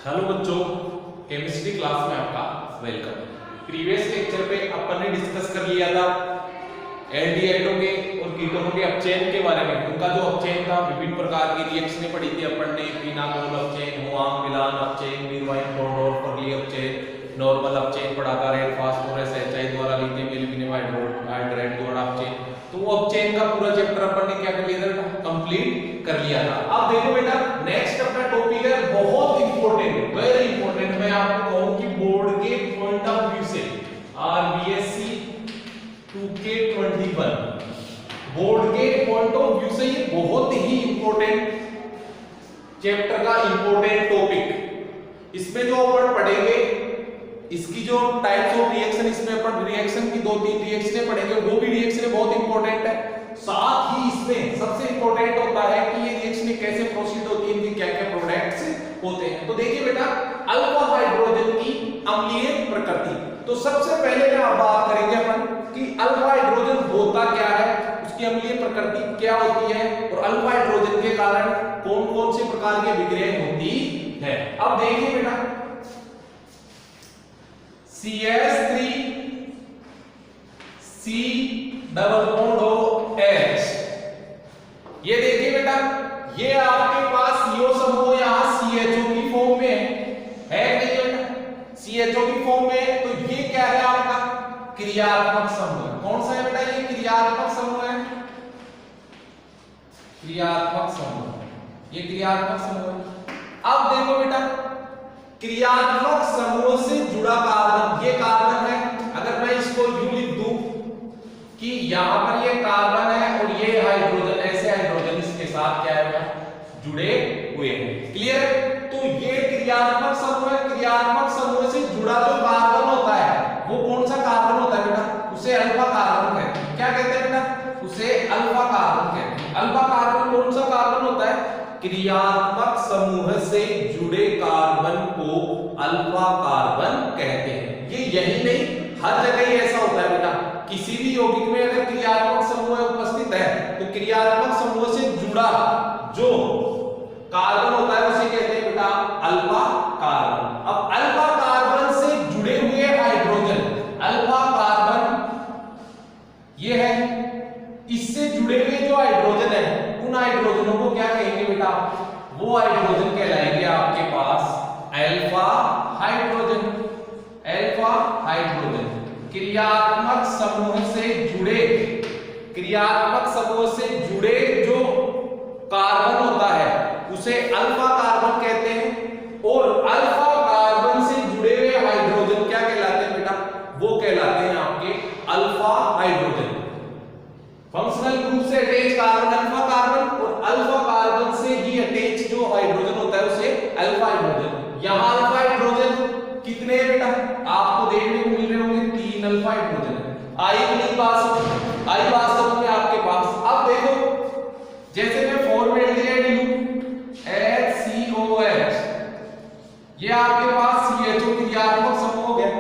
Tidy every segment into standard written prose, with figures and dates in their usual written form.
Hello बच्चों, chemistry class में आपका वेलकम। प्रीवियस लेक्चर पे अपन ने डिस्कस कर लिया था एल्डिहाइडों के और कीटोनों के अपचयन के बारे में। उनका जो अपचयन था, विभिन्न प्रकार की रिएक्शनें पढ़ी थी अपन ने। फिनाकोल अपचयन, हुआंग मिलान अपचयन, मीरवाइन फ्लोरोड फर्ली अपचयन, नॉर्मल अपचयन पढ़ा था, रेड फास्फोरस एचआई द्वारा, लिथियम एल्यूमिनियम हाइड्राइड द्वारा अपचयन। तो वो अपचयन का पूरा चैप्टर अपन ने क्या कर लिया था, कंप्लीट कर लिया था। अब देखो बेटा, नेक्स्ट अपना टॉपिक है बहुत इंपॉर्टेंट, वेरी इंपॉर्टेंट। मैं आपको कहूं कि बोर्ड के पॉइंट ऑफ व्यू से आरबीएससी 2K21 बोर्ड के पॉइंट ऑफ व्यू से ये बहुत ही इंपॉर्टेंट चैप्टर का इंपॉर्टेंट टॉपिक। इसमें जो अपन पढ़ेंगे, इसकी जो टाइप्स ऑफ रिएक्शन, इसमें अपन रिएक्शन की 2-3 रिएक्शनें पढ़ेंगे, वो भी रिएक्शनें बहुत इंपॉर्टेंट है। साथ ही इसमें सबसे इंपॉर्टेंट होता है कि ये रिएक्शनें कैसे प्रोसीड होती है, इनके क्या-क्या प्रोडक्ट्स होते हैं। तो देखिए बेटा, अल्फा हाइड्रोजन की अम्लीय प्रकृति। तो सबसे पहले मैं बात करेंगे अपन कि अल्फा हाइड्रोजन होता क्या है, उसकी अम्लीय प्रकृति क्या होती है, और अल्फा हाइड्रोजन के कारण कौन-कौन से प्रकार की विक्रियाएं होती है। अब देखिए बेटा, CH3 C डबल बॉन्ड हो H। ये देखिए बेटा, ये आपके पास CO समूह यहां CHO की फॉर्म में है नहीं बेटा, CHO की फॉर्म में। तो ये क्या है आपका क्रियात्मक समूह। कौन सा है बेटा, ये क्रियात्मक समूह है, क्रियात्मक समूह, ये क्रियात्मक समूह है। अब देखो बेटा, क्रियात्मक समूह से जुड़ा कार्बन, ये कार्बन है। अगर मैं इसको यूं लिख दूं कि यहां पर ये कार्बन है और ये हाइड्रोजन, ऐसे हाइड्रोजन इसके साथ क्या है, जुड़े हुए हैं। क्लियर? तो ये क्रियात्मक समूह है। क्रियात्मक समूह से जुड़ा जो कार्बन होता है, वो कौन सा कार्बन होता है बेटा, उसे अल्फा कार्बन कहते हैं। क्या कहते हैं बेटा, उसे अल्फा कार्बन कहते हैं। अल्फा कार्बन कौन सा कार्बन होता है, क्रियात्मक समूह से जुड़े कार्बन को अल्फा कार्बन कहते हैं। ये यही नहीं, हर जगह ही ऐसा होता है बेटा। किसी भी यौगिक में अगर क्रियात्मक समूह उपस्थित है, तो क्रियात्मक समूह से जुड़ा जो कार्बन होता है उसे कहते हैं बेटा अल्फा कार्बन। अब अल्फा कार्बन से जुड़े हुए हाइड्रोजन, अल्फा कार्बन ये है, इससे जुड़े हुए जो हाइड्रोजन है, उन हाइड्रोजनों को क्या कहेंगे बेटा, वो हाइड्रोजन कहलाएंगे आपके पास अल्फा हाइड्रोजन। अल्फा हाइड्रोजन क्रियात्मक समूह से जुड़े, क्रियात्मक समूह से जुड़े जो कार्बन होता है उसे अल्फा कार्बन कहते हैं। और अल्फा कार्बन से जुड़े हुए हाइड्रोजन क्या कहलाते हैं बेटा, वो कहलाते हैं आपके अल्फा हाइड्रोजन। फंक्शनल ग्रुप से अटैच कार्बन अल्फा कार्बन, और अल्फा कार्बन से ही अटैच जो हाइड्रोजन होता है उसे अल्फा हाइड्रोजन। यहां अल्फा हाइड्रोजन कितने हैं बेटा, आपको देखने को मिल रहे होंगे 3 अल्फा हाइड्रोजन है। आई नहीं बात, आई बात समझ में आपके पास। अब देखो, जैसे मैं फॉर्मेल्डिहाइड लूं HCOH, ये आपके पास CHO क्रियात्मक समूह हो गया,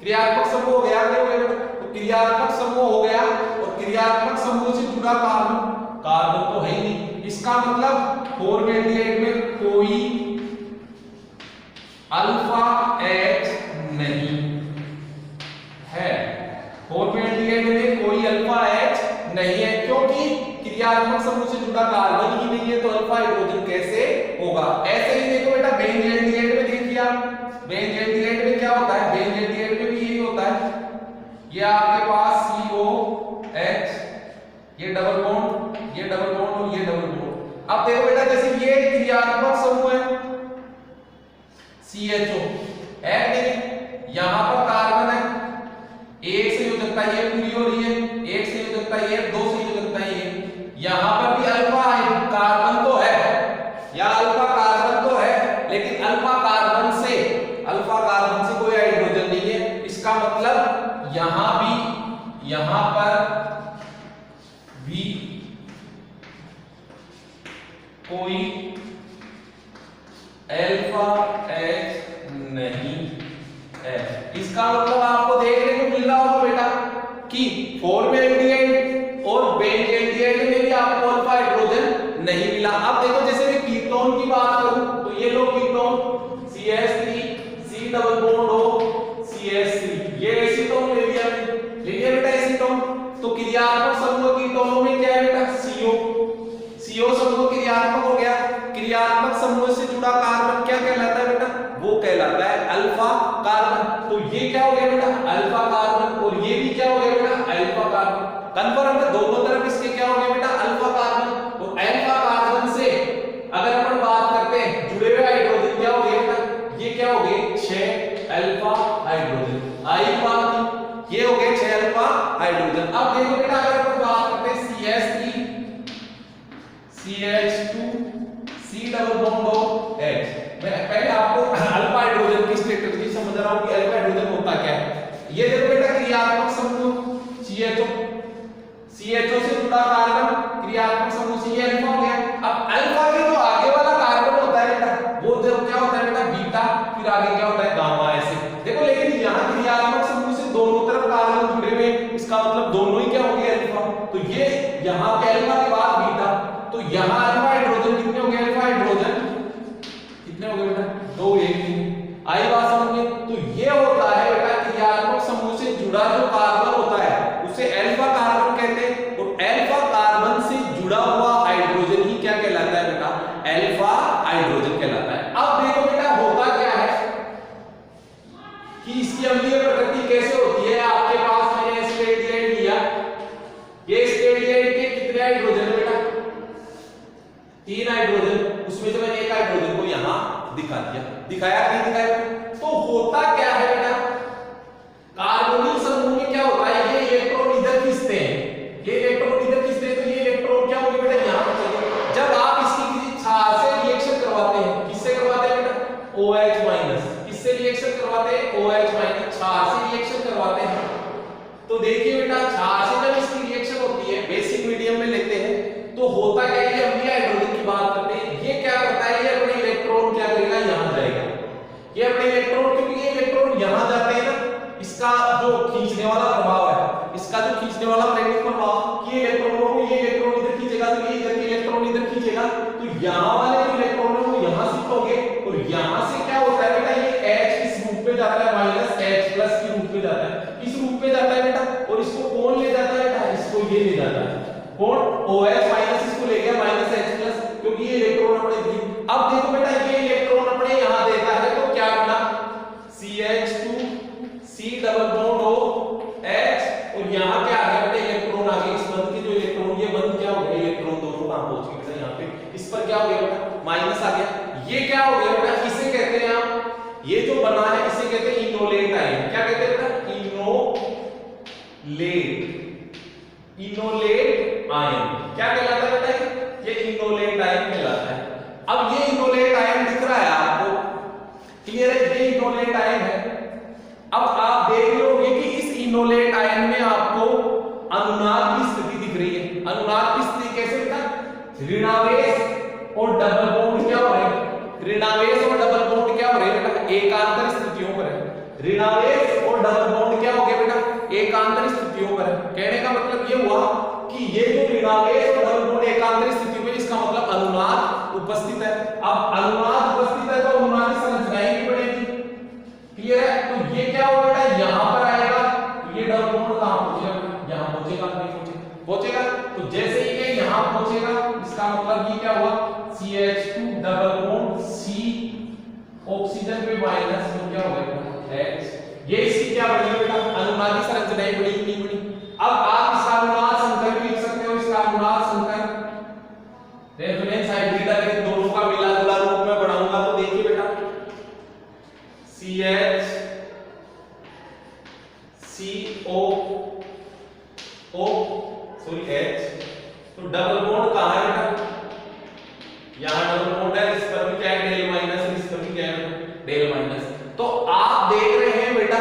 क्रियात्मक समूह हो गया। तो क्रियात्मक समूह हो गया, और क्रियात्मक समूह से जुड़ा कार्बन, कार्बन तो है ही नहीं। इसका मतलब फॉर्मेल्डिहाइड में कोई अल्फा H नहीं है, फॉर्मेल्डिहाइड में कोई अल्फा H नहीं है, क्योंकि क्रियात्मक समूह से जुड़ा कार्बन ही नहीं है, तो अल्फा हाइड्रोजन कैसे होगा। ऐसे ही देखो बेटा, बेंजीन में देखिए आप, बेंजीन में क्या होता है, बेंजीन में भी यही होता है। ये आपके पास COH, ये डबल बॉन्ड, ये डबल बॉन्ड और ये डबल बॉन्ड। अब देखो बेटा, जैसे ये क्रियात्मक समूह है CHO है, नहीं यहां पर कार्बन है, एक से योजकता ये पूरी हो रही है, एक से योजकता ये, दो से योजकता ये। यहां पर भी अल्फा कार्बन तो है, या अल्फा कार्बन तो है, लेकिन अल्फा कार्बन से, अल्फा कार्बन से कोई हाइड्रोजन नहीं है। इसका मतलब यहां भी, यहां पर भी कोई अल्फा H नहीं है। इसका मतलब आपको देखने को मिल रहा होगा बेटा कि फॉर्मेल्डिहाइड और बेंजीन में भी आपको अल्फा हाइड्रोजन नहीं मिला। अब देखो, जैसे मैं कीटोन की बात करूं तो ये लो ketone CH3 C double bond O CH3 ये एसीटोन ले लिया बेटा एसीटोन। तो क्रियात्मक समूह कीटोनों में क्या है बेटा CO समूह क्रियात्मक हो गया। क्रियात्मक समूह से जुड़ा कार्बन क्या कहलाता है बेटा वो कहलाता है अल्फा कार्बन। तो ये क्या हो गया बेटा अल्फा कार्बन और ये भी क्या हो गया बेटा अल्फा कार्बन। कन्फर्म है दोनों तरफ इसके क्या हो गया बेटा अल्फा कार्बन। तो अल्फा कार्बन से अगर अपन बात करते हैं जुड़े हुए हाइड्रोजन क्या हो गए बेटा ये क्या हो गए 6 अल्फा हाइड्रोजन। आई बात ये हो गए 6 अल्फा हाइड्रोजन। अब देखो बेटा अगर अपन बात करते हैं CH3 CH2 C double bond O H। मैं पहले आपको अल्फा हाइड्रोजन की स्ट्रक्चर समझ रहा हूं कि अल्फा हाइड्रोजन होता क्या है। ये देखो बेटा क्रियात्मक समूह CHO से जुड़ा कार्बन क्रियात्मक समूह से ये अल्फा हो गया। अब अल्फा के जो आगे वाला कार्बन होता है बेटा वो जब क्या होता है बेटा बीटा फिर आगे क्या होता है गामा ऐसे। देखो लेकिन यहाँ क्रियात्मक समूह से दोनों तरफ कार्बन जुड़े हुए इसका मतलब दोनों ही क्या हो गए अल्फा। तो ये यहाँ पे अल्फा के बाद बीटा तो यहाँ अल्फा हाइड्रोजन कितने हो गए अल्फा हाइड्रोजन कितने हो गए बेटा 2 1 3 आई बात समझ में। तो ये होता है बेटा क्रियात्मक समूह से जुड़ा जो कार्बन होता है उसे अल्फा कार्बन कहते हैं और अल्फा कार्बन से जुड़ा हुआ हाइड्रोजन ही क्या कहलाता है बेटा अल्फा हाइड्रोजन कहलाता है। अब देखो बेटा होता क्या है कि इसकी अम्लीय प्रकृति कैसे होती है। आपके पास मैंने स्टेडियम लिया ये स्टेडियम के कितने हाइड्रोजन है बेटा 3 हाइड्रोजन उसमें से मैंने एक हाइड्रोजन को यहां दिखाया नहीं दिखाया। तो होता क्या है बेटा कार्बोनिल समूह में क्या होता है ये इलेक्ट्रॉन इधर खींचते हैं तो ये इलेक्ट्रॉन क्या होंगे बेटा यहां पर चले। जब आप इसकी किसी क्षार से रिएक्शन करवाते हैं किससे करवाते हैं बेटा OH- किससे रिएक्शन करवाते हैं OH- क्षार से रिएक्शन करवाते हैं। तो देखिए बेटा क्षार से जब इसकी रिएक्शन होती है बेसिक मीडियम में लेते हैं तो होता क्या है अम्लीय हाइड्रोजन की बात करते हैं। ये क्या करता है ये अपने इलेक्ट्रॉन क्या करेगा यहां जाएगा। ये अपने इलेक्ट्रॉन क्योंकि ये इलेक्ट्रॉन यहां जाते हैं ना इसका जो खींचने वाला प्रभाव है इसका जो खींचने वाला मैग्नेटिक प्रभाव ये इलेक्ट्रॉनों को ये इलेक्ट्रॉन इधर खींचेगा तो ये इधर के इलेक्ट्रॉन इधर खींचेगा तो यहां वाले जो इलेक्ट्रॉन है वो यहां शिफ्ट होंगे और यहां से क्या होता है बेटा ये H किस रूप में जाता है -H+ के रूप में जाता है। किस रूप में जाता है बेटा और इसको कौन ले जाता है बेटा इसको ये ले जाता है कौन OH- इसको ले गया -H+ क्योंकि ये इलेक्ट्रॉन अपने अब देखो बेटा ये इलेक्ट्रॉन अपने यहां देता है तो क्या बना CH2 C double bond O H और यहां क्या आ गया बेटा इलेक्ट्रॉन आ गए। इस बंद के जो इलेक्ट्रॉन ये बंद क्या हो गया इलेक्ट्रॉन दोनों कहां पहुंच गए बेटा यहां पे इस पर क्या हो गया बेटा माइनस आ गया। ये क्या हो गया बेटा किसे कहते हैं आप ये जो बना है इसे कहते हैं इनोलेट आयन। क्या कहते हैं बेटा इनोलेट आयन क्या कहलाता है बेटा ये इनोलेट आयन कहलाता है। अब ये इनोलेट आयन दिख रहा है आपको क्लियर है ये इनोलेट आयन है। अब आप देख रहे होंगे कि इस इनोलेट आयन में आपको अनुनाद की स्थिति दिख रही है। अनुनाद की स्थिति कैसे बेटा ऋणावेश और डबल बॉन्ड क्या हो रहे हैं ऋणावेश और डबल बॉन्ड क्या हो रहे हैं बेटा एकांतर स्थितियों पर है। ऋणावेश और डबल बॉन्ड क्या हो गया बेटा एकांतर स्थितियों पर है। कहने का मतलब ये हुआ कि ये जो ऋणावेश और डबल बॉन्ड एकांतर स्थितियों में इसका मतलब अनुनाद उपस्थित है। अब अनुनाद उपस्थित है तो अनुनाद की संरचनाएं भी बढ़ेगी क्लियर है। तो ये क्या होगा बेटा यहां पर आएगा तो ये डबल बॉन्ड कहां पहुंचेगा यहां पहुंचेगा नहीं पहुंचेगा तो जैसे ही ये यहां पहुंचेगा इसका मतलब ये क्या हुआ CH2 double bond C oxygen पे माइनस तो क्या होगा H ये इसकी क्या बनेगी बेटा अनुनादी संरचनाएं बड़ी नहीं बड़ी। अब आप इसका अनुनाद संकर भी लिख सकते हो इसका अनुनाद संकर रेफरेंस हाइब्रिड अगर दोनों का मिला जुला रूप में बनाऊंगा तो देखिए बेटा CH CO सॉरी H तो डबल बॉन्ड कहां है बेटा यहां डबल बॉन्ड है इस पर भी क्या है डेल माइनस इस पर भी क्या है डेल माइनस। तो आप देख रहे हैं बेटा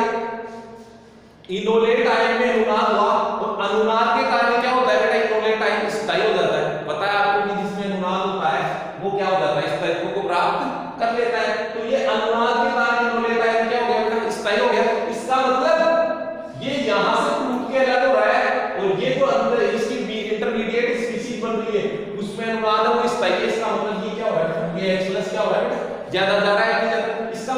इनोलेट आयन में अनुनाद हुआ और अनुनाद के कारण क्या होता है बेटा इनोलेट आयन स्थायी हो जाता है। पता है आपको कि जिसमें अनुनाद होता है वो क्या हो जाता है इस तत्व को प्राप्त कर लेता है। तो ये अनुनाद के कारण इनोलेट आयन क्या हो गया बेटा स्थायी हो गया। इसका मतलब ये यहां से टूट के अलग हो रहा है और ये जो अंदर इसकी इंटरमीडिएट स्पीशीज बन रही है उसमें अनुनाद है वो स्थायी है। इसका मतलब ये क्या हो रहा है ये H+ क्या हो रहा है बेटा ज्यादा जा रहा है कि ज्यादा। इसका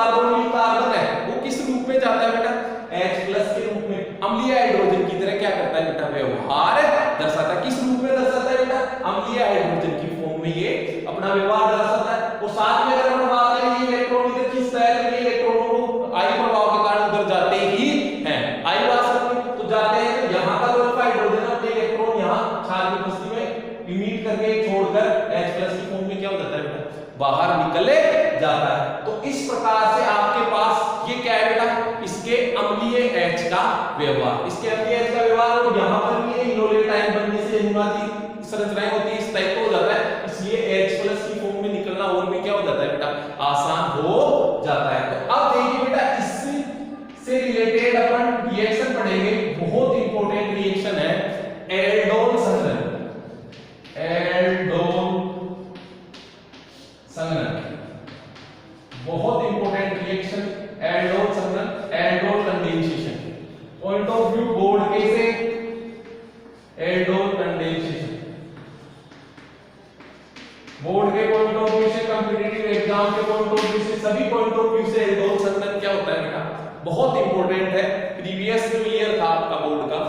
कार्बोनिल कार्बन है वो किस रूप में जाता है बेटा, H+ के रूप में। अम्लीय हाइड्रोजन की तरह क्या करता है बेटा, व्यवहार दर्शाता है। किस रूप में दर्शाता है बेटा, अम्लीय हाइड्रोजन की फॉर्म में ये अपना व्यवहार दर्शाता है। और साथ में अगर हम बात करें ये इलेक्ट्रॉन इधर खींचता है तो ये इलेक्ट्रॉनों को आई प्रभाव के कारण उधर जाते ही हैं, आई वास्तव में तो जाते हैं। तो यहाँ का जो अल्फा हाइड्रोजन है अपने इलेक्ट्रॉन यहाँ क्षार की उपस्थिति में इमिट करके छोड़कर H+ की फॉर्म में क्या हो जाता है बेटा, बाहर निकले जाता है। तो इस प्रकार से आपके पास ये क्या है बेटा, इसके अम्लीय H का व्यवहार, इसके अम्लीय H का व्यवहार। और यहाँ पर भी इनोलेट आयन बनने से अनुनादी संरचनाएं होती है, इस टाइप का हो जाता है, इसलिए H+ की फॉर्म में निकलना और भी क्या हो जाता है बेटा, आसान हो जाता है। तो अब देखिए बेटा इससे रिलेटेड अपन रिएक्शन पढ़ेंगे, बहुत इंपॉर्टेंट रिएक्शन है एल्डोल संघनन। एल्डोल संघनन बहुत इंपॉर्टेंट रिएक्शन, एल्डोल संघनन, aldol condensation. Point of view board के से एल्डोल कंडेंसेशन, बोर्ड के पॉइंट ऑफ व्यू से, कॉम्पिटिटिव एग्जाम के पॉइंट ऑफ व्यू से, सभी पॉइंट ऑफ व्यू से एल्डोल संघनन क्या होता है बेटा, बहुत इंपॉर्टेंट है। प्रीवियस जो ईयर था आपका बोर्ड का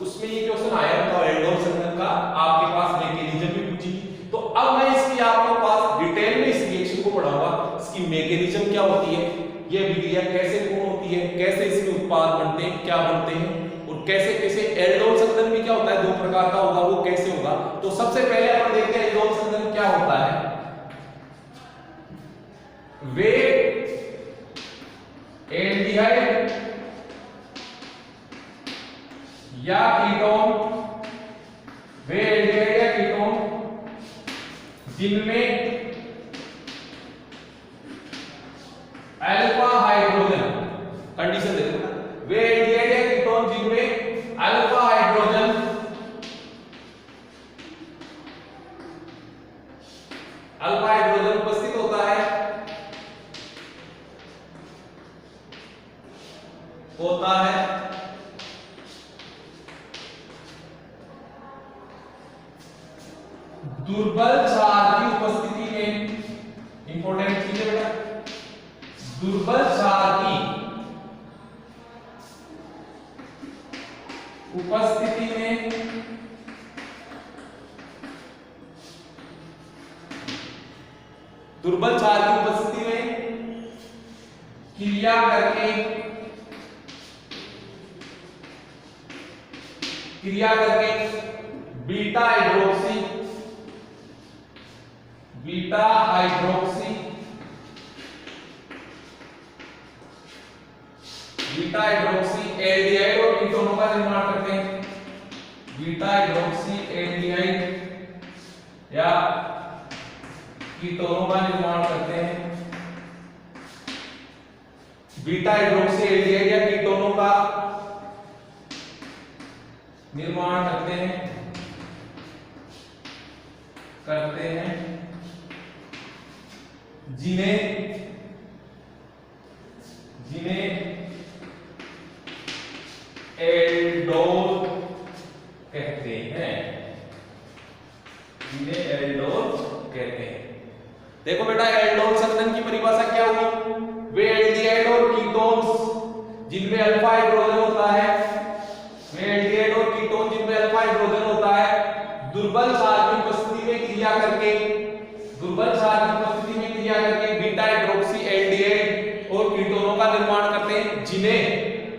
उसमें ये क्वेश्चन आया था एल्डोल संघनन का, आपके पास मैकेनिज्म भी पूछी। तो अब मैं इसकी आपके पास डिटेल में इस रिएक्शन को पढ़ाऊंगा, इसकी मैकेनिज्म क्या होती है, ये अभिक्रिया कैसे पूर्ण होती है, कैसे इसके उत्पाद बनते हैं, क्या बनते हैं, और कैसे कैसे एल्डोल संघनन भी क्या होता है, दो प्रकार का होगा, वो कैसे होगा। तो सबसे पहले अपन देखते हैं एल्डोल संघनन क्या होता है। वे एल्डिहाइड या कीटोन, वे एल्डिहाइड या कीटोन जिनमें अल्फा हाइड्रोजन, कंडीशन देखो, वे एल्डिहाइड या कीटोन जिनमें अल्फा हाइड्रोजन उपस्थित होता है, दुर्बल क्षार की उपस्थिति में, इंपॉर्टेंट चीज है बेटा, दुर्बल क्षार की उपस्थिति में दुर्बल क्षार की उपस्थिति में क्रिया करके बीटा हाइड्रोक्सी एल्डिहाइड और कीटोनों का निर्माण करते हैं। बीटा हाइड्रोक्सी एल्डिहाइड या कीटोनों का निर्माण करते हैं। बीटा हाइड्रोक्सी एल्डिहाइड या कीटोनों का निर्माण करते हैं जिन्हें एल्डोल कहते हैं, देखो बेटा एल्डोल संघनन की परिभाषा क्या हुई, वे एल्डिहाइड और कीटोन्स जिनमें अल्फा हाइड्रोजन होता है, वे एल्डिहाइड और कीटोन जिनमें अल्फा हाइड्रोजन होता है, दुर्बल क्षार की उपस्थिति में क्रिया करके बीटा हाइड्रोक्सी एल्डिहाइड और कीटोनों का निर्माण करते हैं, जिन्हें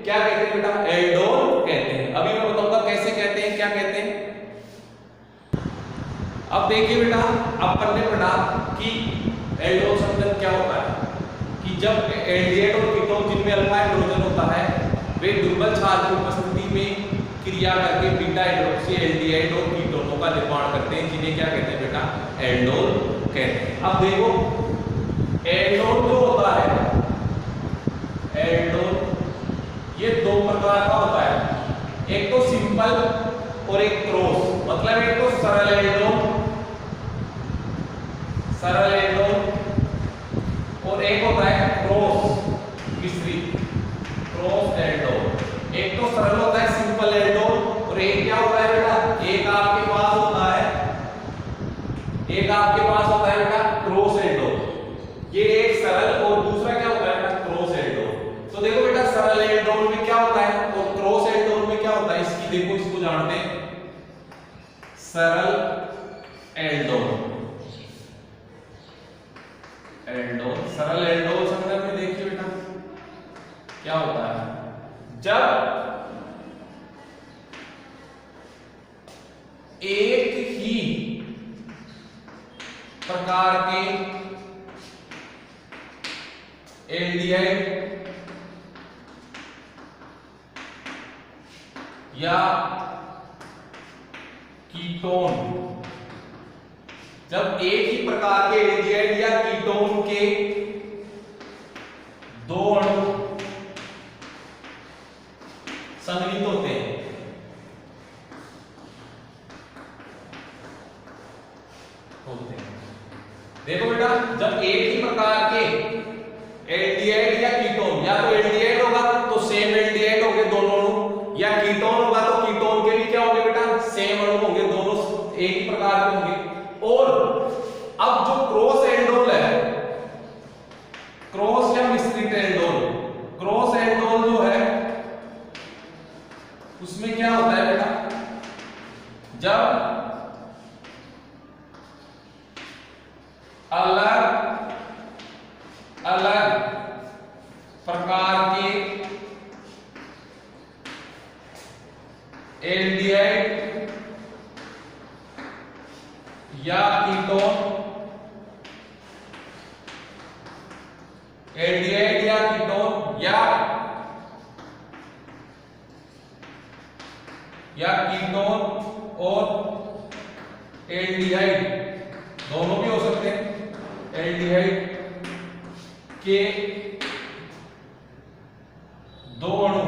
क्या कहते हैं बेटा, एल्डोल कहते हैं। अभी मैं बताऊंगा कैसे कहते हैं, क्या कहते हैं। अब देखिए बेटा, अपन ने पढ़ा कि एल्डोल संघनन क्या होता है, कि जब एल्डिहाइड और कीटोन जिनमें अल्फा हाइड्रोजन होता है वे दुर्बल क्षार की उपस्थिति में क्रिया करके बीटा हाइड्रोक्सी एल्डिहाइड और कीटोनों का निर्माण करते हैं, जिन्हें क्या कहते हैं बेटा, एल्डोल कहते हैं। अब देखो एल्डोल जो होता है, एल्डोल ये दो प्रकार का होता है, एक तो सिंपल और एक क्रॉस, मतलब एक तो सरल एल्डोल और एक होता है क्रॉस एल्डोल। एक तो सरल होता है सिंपल एल्डोल और एक क्या होता है बेटा, एक आपके पास होता है बेटा क्रॉस एल्डोल। ये एक सरल और दूसरा क्या होता है बेटा, सरल एल्डोल। एल्डोल, सरल एल्डोल संदर्भ में देखिए बेटा क्या होता है, जब एक ही प्रकार के एल्डिहाइड या कीटोन, जब एक ही प्रकार के एल्डिहाइड या कीटोन के दो अणु संगठित होते हैं, देखो बेटा जब एक ही प्रकार के एल्डिहाइड या कीटोन, या तो एल्डिहाइड होगा तो सेम एल्डिहाइड होंगे दोनों अणु, या कीटोन होगा तो कीटोन के भी क्या होंगे बेटा, सेम अणु होंगे, दोनों एक ही प्रकार के होंगे। और अब जो क्रॉस एल्डोल है, क्रॉस या मिश्रित एल्डोल, क्रॉस एल्डोल जो है उसमें क्या होता है बेटा, जब अलग अलग प्रकार के एल्डिहाइड या कीटोन, एल्डिहाइड या कीटोन या कीटोन और एल्डिहाइड दोनों भी हो सकते हैं, एल्डिहाइड के दो अणु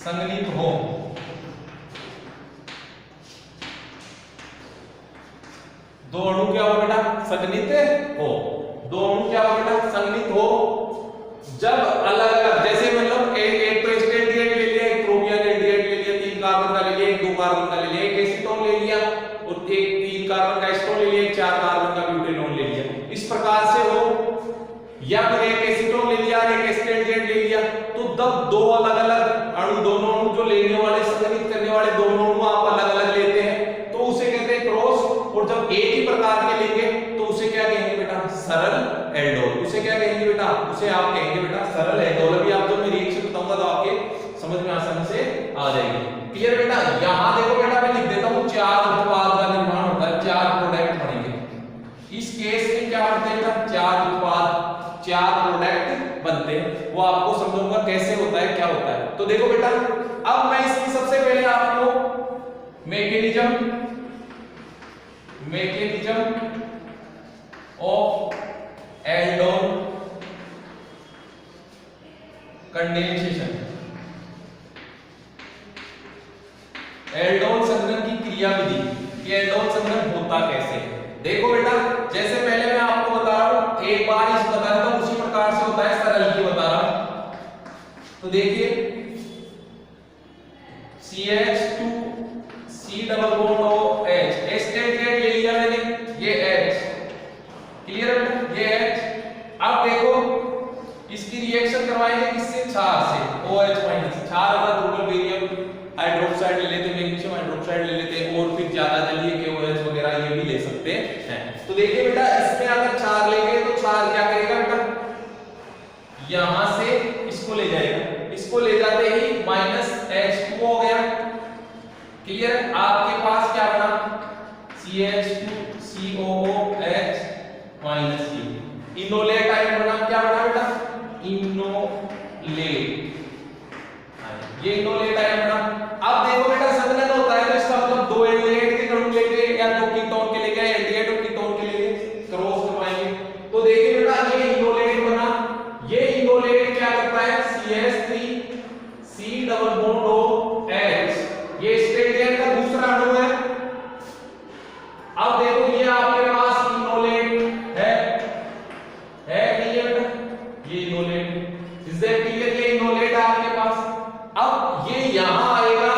संगठित हो, दो अणु क्या हो बेटा, संगठित हो, दो अणु क्या हो बेटा, संगठित हो, जब अलग अलग, जैसे मतलब एक तो एल्डिहाइड ले लिया, एक प्रोपियन एल्डिहाइड ले लिया, 3 कार्बन का ले लिया, एक 2 कार्बन का ले लिया, एक एसीटोन ले लिया और एक 3 कार्बन का एसीटोन ले लिया, एक 4 कार्बन का ब्यूटेनोन ले लिया, इस प्रकार से हो, या फिर एक एसीटोन ले लिया, एक एल्डिहाइड ले लिया, तो तब दो अलग अलग अणु, दोनों अणु जो लेने वाले, संगठित करने वाले दोनों अणु आप अलग अलग लेते हैं, तो उसे कहते हैं क्रॉस। और जब एक ही प्रकार के लेंगे तो उसे क्या कहेंगे बेटा, सरल एल्डोल। उसे क्या कहेंगे बेटा, उसे आप कहेंगे बेटा सरल एल्डोल। अभी आप जब मैं रिएक्शन बताऊंगा तो आपके समझ में आसानी से आ जाएगी। क्लियर बेटा, यहां देखो बेटा मैं लिख देता हूं 4 उत्पाद का निर्माण होता है, 4 प्रोडक्ट बनेंगे। इस केस में क्या बनते हैं बेटा, 4 उत्पाद, 4 प्रोडक्ट बनते हैं, वो आपको समझाऊंगा कैसे होता है, क्या होता है। तो देखो बेटा अब मैं इसकी सबसे पहले आपको mechanism of aldol condensation, aldol संघनन की क्रियाविधि, कि एल्डोल संघनन होता कैसे। देखो बेटा जैसे पहले मैं आपको बता रहा हूं, एक बार इस बता रहा हूं उसी प्रकार से होता है, सरल की बता रहा हूं। तो देखिए CH2 C double bond OH, एस्टेटेड ले लिया मैंने, ये H, क्लियर है ये H। अब देखो इसकी रिएक्शन करवाएंगे किससे, क्षार से, OH माइनस, क्षार अगर रूरल बेरियम हाइड्रोक्साइड ले लेते, मैग्नीशियम हाइड्रोक्साइड ले लेते, और फिर ज्यादा जलीय KOH वगैरह ये भी ले सकते हैं। तो देखिए बेटा इसमें अगर क्षार लेंगे तो क्षार क्या करेगा बेटा, यहां से इसको ले जाएगा, इसको ले जाते ही माइनस H2 हो गया, क्लियर। आपके पास क्या बना, CH2COOH माइनस ये इनोलेट आयन बना, क्या बना बेटा, इनोलेट, ये इनोलेट आयन बना। अब देखो बेटा संघनन होता है तो इसका मतलब 2 एल्डिहाइड के अणु लेंगे या 2 कीटोन के लेंगे, एल्डिहाइड और कीटोन के लेंगे, क्रॉस करवाएंगे। तो देखिए बेटा ये इनोलेट बना, ये इनोलेट क्या करता है, CH3C डबल बॉन्ड OH, ये स्टेडियम का दूसरा अणु है। अब देखो ये आपके पास इनोलेट है नहीं है बेटा, ये इनोलेट, इज दैट क्लियर, ये इनोलेट है आपके पास। अब ये यहां आएगा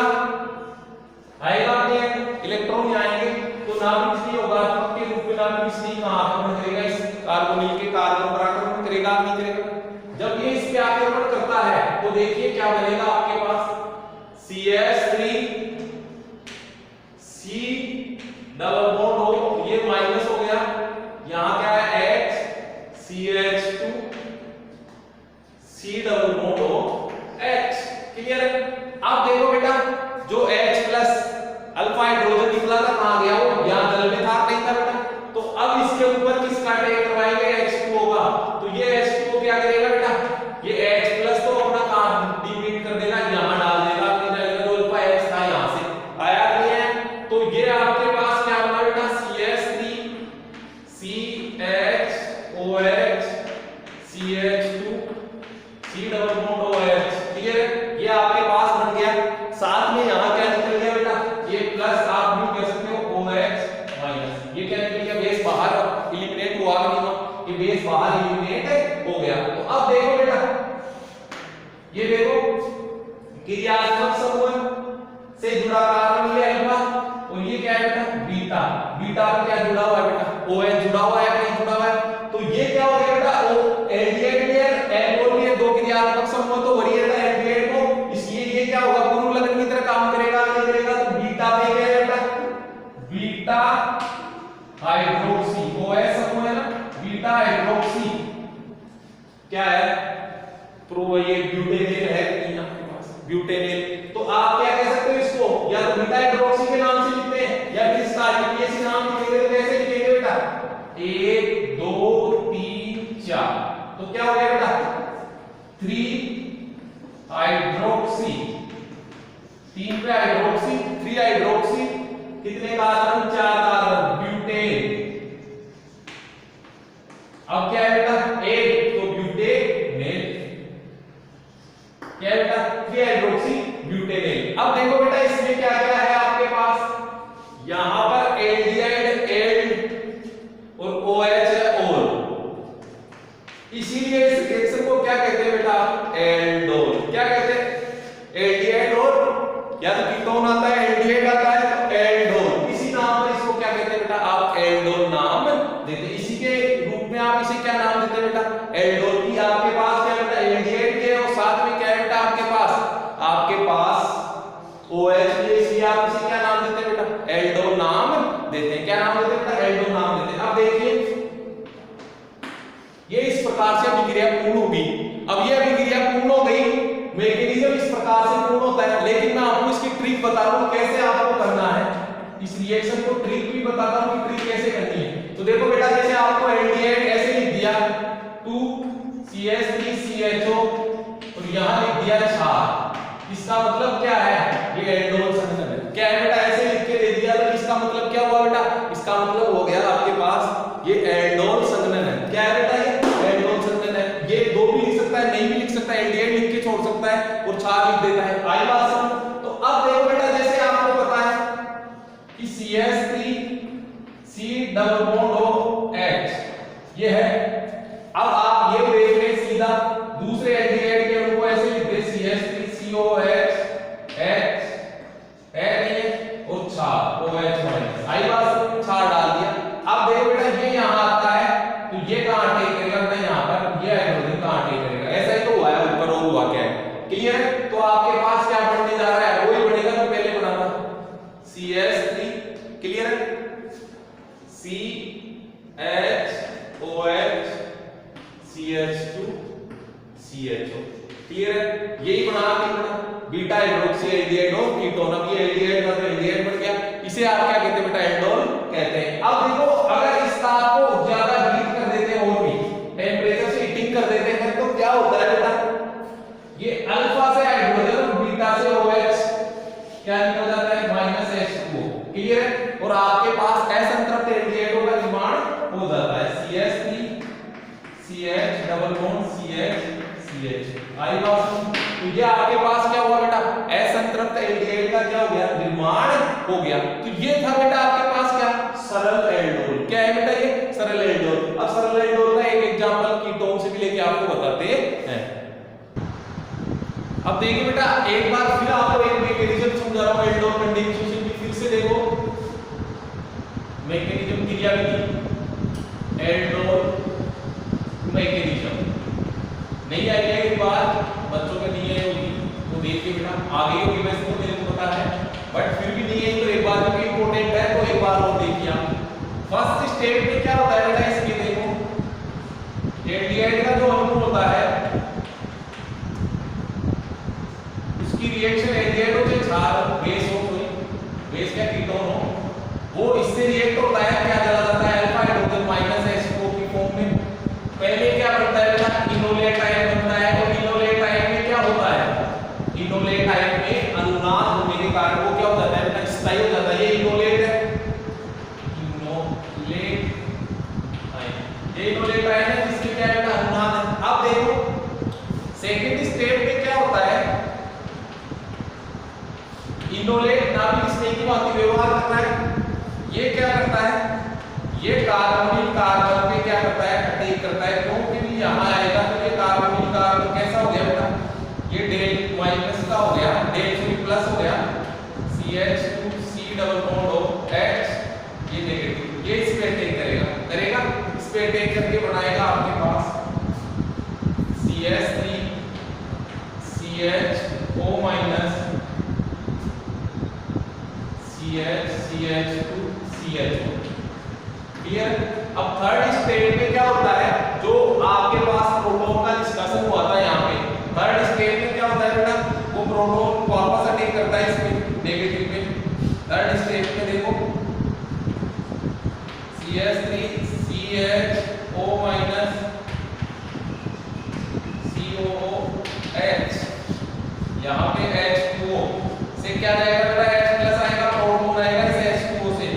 क्या, इलेक्ट्रॉन आएंगे तो नाभिक स्थिति होगा के रूप में, नाभिक स्थिति कहां आक्रमण करेगा, इस कार्बोनिल के कार्बन पर आक्रमण करेगा नहीं करेगा। जब ये इस पे आक्रमण करता है तो देखिए क्या बनेगा आपके पास, CH3 इसके ऊपर किसका अटैक करवाएंगे, H2O का। तो ये H2O क्या करेगा बेटा, ये H प्लस तो अपना काम डिवाइड कर देगा, यहां डाल देगा अपनी जगह, जो अल्फा H था यहां से आया नहीं है। तो ये आपके पास क्या बना बेटा, CH3 CHOH CH2 C double bond OH, clear है। ये आपके पास बन गया। साथ में यहां क्या निकल गया बेटा, ये प्लस आप भी कह सकते हो OH माइनस। ये क्या निकल गया, बेस बाहर एलिमिनेट हुआ कि नहीं हुआ, ये बेस बाहर एलिमिनेट हो गया। तो अब देखो बेटा, ये देखो क्रियात्मक समूह से जुड़ा कार्बन ये अल्फा, और ये क्या है बेटा बीटा। बीटा पर क्या जुड़ा हुआ है बेटा, OH जुड़ा हुआ है नहीं जुड़ा हुआ है। तो ये क्या हो गया बेटा, O aldehyde layer alcohol layer, दो क्रियात्मक समूह तो वही रहता है एल्डिहाइड को, इसलिए ये क्या होगा, पूर्व लगन की तरह काम करेगा नहीं करेगा। तो बीटा पे क्या है बेटा, बीटा हाइड्रोक्सी, OH समूह है ना, बीटा हाइड्रोक्सी क्या है, प्रो ये ब्यूटेनेल है नहीं आपके पास, ब्यूटेनेल। तो आप क्या कह सकते हो इसको, या तो बीटा हाइड्रोक्सी के नाम से लिखते हैं, या फिर इसका आरटीपीएस नाम लिखेंगे। तो कैसे लिखेंगे बेटा, 1 2 3 4, तो क्या हो गया बेटा 3 हाइड्रोक्सी, 3 पे हाइड्रोक्सी, 3 हाइड्रोक्सी, कितने कार्बन, 4 कार्बन, ब्यूटेन। अब क्या है बेटा, एक तो ब्यूटेनेल, क्या है बेटा 3 हाइड्रोक्सी ब्यूटेनेल। अब देखो बेटा इसमें क्या क्या है आपके पास, यहां पर एल्डिहाइड एल्ड और OH है और, इसीलिए इस रिएक्शन को क्या कहते हैं बेटा, एल्डोल। क्या कहते हैं, एल्डिहाइड और, या तो कीटोन आता है एल्डिहाइड आता है तो एल्डोल, इसी नाम पर इसको क्या कहते हैं बेटा, आप एल्डोल नाम देते हैं। इसी के रूप में आप इसे क्या नाम देते हैं बेटा, एल्डोल। की आपके पास क्या बेटा एल्डिहाइड है और साथ में क्या है बेटा आपके पास OH है, इसलिए आप इसे क्या नाम देते हैं बेटा, एल्डोल नाम देते हैं। क्या नाम देते हैं बेटा, एल्डोल नाम देते हैं। अब देखिए ये इस प्रकार से अभिक्रिया पूर्ण होगी। अब ये अभिक्रिया पूर्ण हो गई, मैकेनिज्म इस प्रकार से पूर्ण होता है, लेकिन मैं आपको इसकी ट्रिक बता रहा हूं कैसे आपको करना है, इस रिएक्शन को ट्रिक भी बताता हूं कि ट्रिक कैसे करनी है। तो देखो बेटा, जैसे आपको एल्डिहाइड ऐसे लिख दिया 2CH3CHO और यहां लिख दिया 4, इसका मतलब क्या है, ये एल्डोल संघनन है। क्या है बेटा, ऐसे लिख के दे दिया तो इसका मतलब क्या हुआ बेटा, इसका मतलब हो गया आपके पास ये एल्डोल संघनन है। क्या है बेटा, ये एल्डोल संघनन है। ये 2 भी लिख सकता है, नहीं भी लिख सकता है, एल्डिहाइड लिख के छोड़ सकता है और 4 लिख देता है। आई बात समझ। तो अब देखो बेटा, जैसे आपको पता है कि CH3 C double bond OH ये है। अब आप ये देख ले सीधा दूसरे एल्डिहाइड के उनको ऐसे लिखते CH3COH H और 4 OH माइनस। आई बात समझ, 4 डाल दिया। अब देखो बेटा ये यहां आता है तो ये कहां अटैक करेगा बेटा, यहां पर ये हाइड्रोजन कहां अटैक करेगा, ऐसा ही तो हुआ है ऊपर और हुआ क्या है, क्लियर है। तो आपके पास क्या बनने जा रहा है, वही बनेगा जो पहले बना था, CH3, क्लियर है, CHOH CH2 CHO, क्लियर है। यही बना बीटा हाइड्रोक्सी एल्डिहाइड और कीटोन। अब ये एल्डिहाइड का तो एल्डिहाइड बन गया, इसे आप क्या कहते हैं बेटा, एल्डोल कहते हैं। अब देखो अगर इस ताप को ज्यादा हीट कर देते हैं और भी टेंपरेचर से हीटिंग कर देते हैं तो क्या होता है बेटा, ये अल्फा से हाइड्रोजन और बीटा से OH क्या निकल जाता है, -H2O, क्लियर है। और आपके पास असंतृप्त एल्डिहाइडों का निर्माण हो जाता है, CH3 CH double bond CH CH। आई बात। तो ये आपके पास क्या हुआ बेटा, असंतृप्त एल्डिहाइड का क्या हो गया, निर्माण हो गया। तो ये था बेटा आपके पास क्या, सरल एल्डोल। क्या है बेटा, ये सरल एल्डोल। अब सरल एल्डोल का एक एग्जांपल कीटोन से भी लेके आपको बताते हैं। अब देखिए बेटा, एक बार फिर आपको एक मैकेनिज्म समझा रहा हूं एल्डोल कंडेंसेशन की, फिर से देखो मैकेनिज्म क्रियाविधि, एल्डोल मैकेनिज्म नहीं आई है, एक बार बच्चों के नहीं है होगी तो देख के बेटा आगे होगी, वैसे तो मेरे को पता है बट फिर भी नहीं है तो एक बार भी इंपॉर्टेंट है, तो एक बार और देखिए आप। फर्स्ट स्टेप में क्या होता है बेटा, इसके देखो एल्डिहाइड का जो अणु होता है उसकी रिएक्शन एल्डिहाइड हो चाहे क्षार बेस हो, कोई बेस क्या कीटोन हो, वो इससे रिएक्ट होता है, क्या चला जाता है अल्फा हाइड्रोजन H2O की फॉर्म में। पहले क्या बनता है बेटा, इनोलेट आयन बनता है, और इनोलेट आयन में क्या होता है, इनोलेट आयन में अनुनाद होने के कारण वो क्या हो जाता है बेटा, स्थायी हो जाता है। ये इनोलेट है, इनोलेट आयन, ये इनोलेट आयन है जिसके क्या है बेटा, अनुनाद है। अब देखो सेकंड स्टेप में क्या होता है, इनोलेट नाभिक स्नेह की भांति व्यवहार करता है। ये क्या करता है, ये कार्बोनिल कार्बन पे क्या करता है, अटैक करता है। क्योंकि यहाँ आएगा तो ये कार्बोनिल कार्बन कैसा हो गया बेटा, ये डेल माइनस का हो गया, डेल फिर प्लस हो गया, CH2C डबल बॉन्ड हो H, ये नेगेटिव, ये इस पे अटैक करेगा, इस पे अटैक करके बनाएगा आपके पास CH3 CHO minus CH2 CHO। Clear. अब थर्ड स्टेट में क्या होता है, जो आपके पास प्रोटॉन का डिस्कशन हुआ था यहाँ पे, थर्ड स्टेट में क्या होता है बेटा, वो प्रोटॉन वापस अटैक करता है इसमें नेगेटिव में। थर्ड स्टेट में देखो CH3 CHO माइनस COOH, यहाँ पे H2O से क्या जाएगा बेटा, H प्लस आएगा, प्रोटॉन आएगा इस H2O से,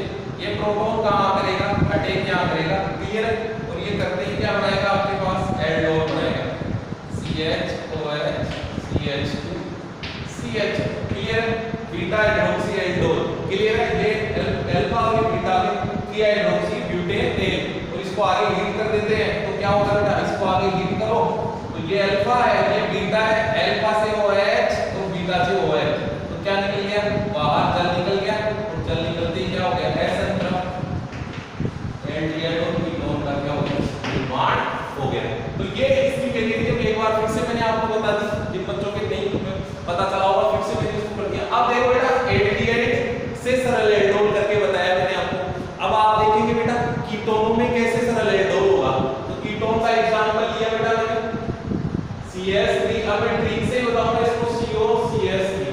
ये प्रोटॉन कहाँ करेगा, अटैक यहाँ करेगा। क्लियर। और ये करते ही क्या बनाएगा आपके पास, एल्डोल बनाएगा, CHOH CH2 CH। Clear. Beta hydroxy aldol. Clear है। ये अल्फा और बीटा में किया हाइड्रोक्सी ब्यूटेन तेल, और इसको आगे हीट कर देते हैं तो क्या होगा बेटा, इसको आगे हीट करो तो ये अल्फा है, ये बीटा है, अल्फा से OH तो बीटा से OH, तो क्या निकल गया बाहर, जल निकल गया, और जल निकलते ही क्या हो गया, एल्डिहाइड और कीटोन का क्या हो गया, निर्माण हो गया। तो ये इसकी मैकेनिज्म एक बार फिर से मैंने आपको बता दी, जिन बच्चों के नहीं पता चला होगा फिर से मैंने इसको कर दिया। अब देखो बेटा, एल्डिहाइड से सरल एल्डोल करके बताया मैंने आपको। अब आप देखेंगे बेटा कीटोनों में कैसे सरल एल्डोल होगा, तो कीटोन का एग्जांपल लिया बेटा मैंने CH3, अब मैं ट्रिक से बताऊंगा इसको, COCH3,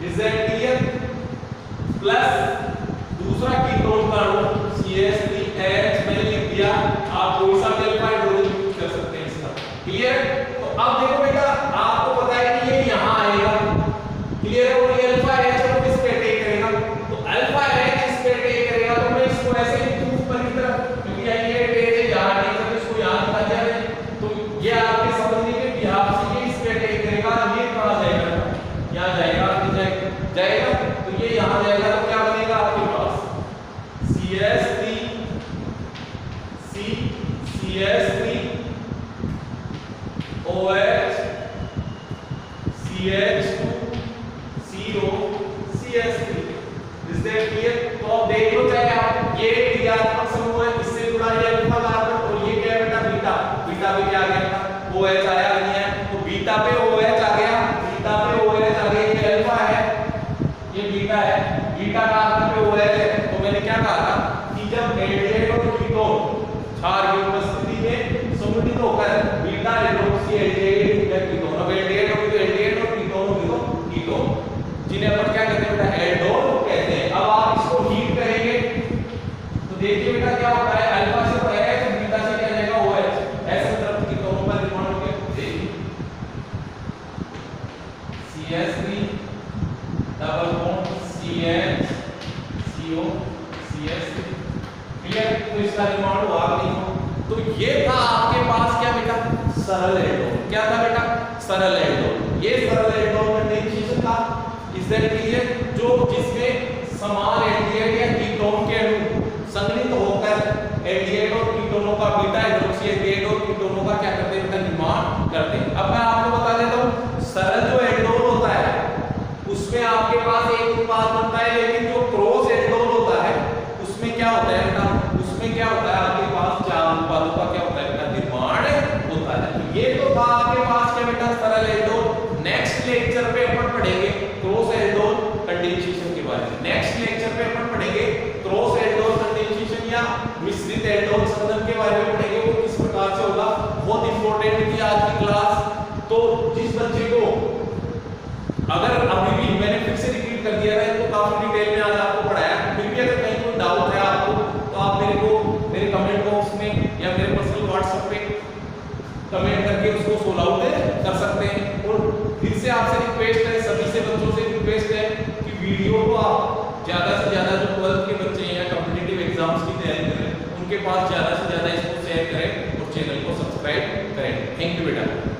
is that clear. Plus दूसरा कीटोन का अणु CH3H मैंने लिख दिया, आप कोई सा भी अल्फा हाइड्रोजन यूज कर सकते हैं इसका। क्लियर। तो अब देखो बेटा, आपको पता है कि ये यहां आएगा, क्लियर है, और ये अल्फा H को किस पे अटैक करेगा, तो अल्फा H इस पे अटैक करेगा, तो मैं इसको ऐसे ही ऊपर की तरफ, क्योंकि ये अटैक है यहां नहीं, तो इसको यहां दिखा दिया है, तो ये आपके समझने के बिहाफ से ये इस पे अटैक करेगा, ये कहां जाएगा, यहां जाएगा, जाएगा, तो ये यहां जाएगा, तो क्या बनेगा आपके पास CH3 CH3 OH CH2 CO CH3, is that clear. तो अब देख लो, चाहे आप ये क्रियात्मक समूह है, इससे जुड़ा ये अल्फा कार्बन, और ये क्या है बेटा, बीटा, बीटा पे क्या आ गया, OH आया नहीं है, तो बीटा पे OH आ गया, बीटा पे OH आ गया, ये अल्फा है, ये बीटा है, बीटा कार्बन पे OH है। तो मैंने क्या कहा था कि जब एल्डिहाइड और कीटोन क्षार की उपस्थिति में संगठित होकर बीटा हाइड्रोक्सी एल्डिहाइड या कीटोन, अब एल्डिहाइड हो तो एल्डिहाइड और कीटोन हो तो कीटोन, जिन्हें अपन क्या कहते हैं बेटा, एल्डोल कहते हैं। अब आप इसको हीट करेंगे तो देखिए बेटा क्या होता है, अल्फा से तो H, बीटा से क्या जाएगा OH, ऐसे तरफ कीटोनों का निर्माण हो गया। देखिए CH3 double bond CH CO CH3, clear. तो इसका निर्माण हुआ नहीं हो, तो ये था आपके पास क्या बेटा, सरल एल्डोल। क्या था बेटा, सरल एल्डोल। ये सरल एल्डोल कंडेंसेशन था, इज दैट क्लियर, जो जिसमें समान एल्डिहाइड या कीटोन के अणु संगठित होकर एल्डिहाइड और कीटोनों का बीटा हाइड्रोक्सी एल्डिहाइड और कीटोनों का क्या करते हैं बेटा, निर्माण करते हैं। अब मैं आपको बता देता हूं, सरल जो एल्डोल होता है उसमें आपके पास एक उत्पाद बनता है, लेकिन जो क्रॉस एल्डोल होता है उसमें क्या होता है बेटा, उसमें क्या होता है आपके पास चार उत्पादों का क्या होता है बेटा, निर्माण होता है। तो ये तो था आपके पास क्या बेटा, सरल एल्डोल। नेक्स्ट लेक्चर पे अपन पढ़ेंगे क्रॉस एल्डोल कंडेंसेशन के बारे में। नेक्स्ट लेक्चर पे अपन पढ़ेंगे क्रॉस एल्डोल कंडेंसेशन या मिश्रित एल्डोल संघनन के बारे में पढ़ेंगे, वो किस प्रकार से होगा, बहुत इंपॉर्टेंट थी आज की क्लास। तो जिस बच्चे को अगर अभी भी मैंने फिर से रिपीट कर दिया है, तो काफी डिटेल में आज आपको पढ़ाया, फिर भी अगर कहीं कोई डाउट है आपको तो आप मेरे को मेरे कमेंट बॉक्स में रिक्वेस्ट है कि वीडियो को आप ज्यादा से ज्यादा जो 12th के बच्चे हैं या कॉम्पिटिटिव एग्जाम्स की तैयारी कर रहे हैं उनके पास ज्यादा से ज्यादा इसको शेयर करें और चैनल को सब्सक्राइब करें। थैंक यू बेटा।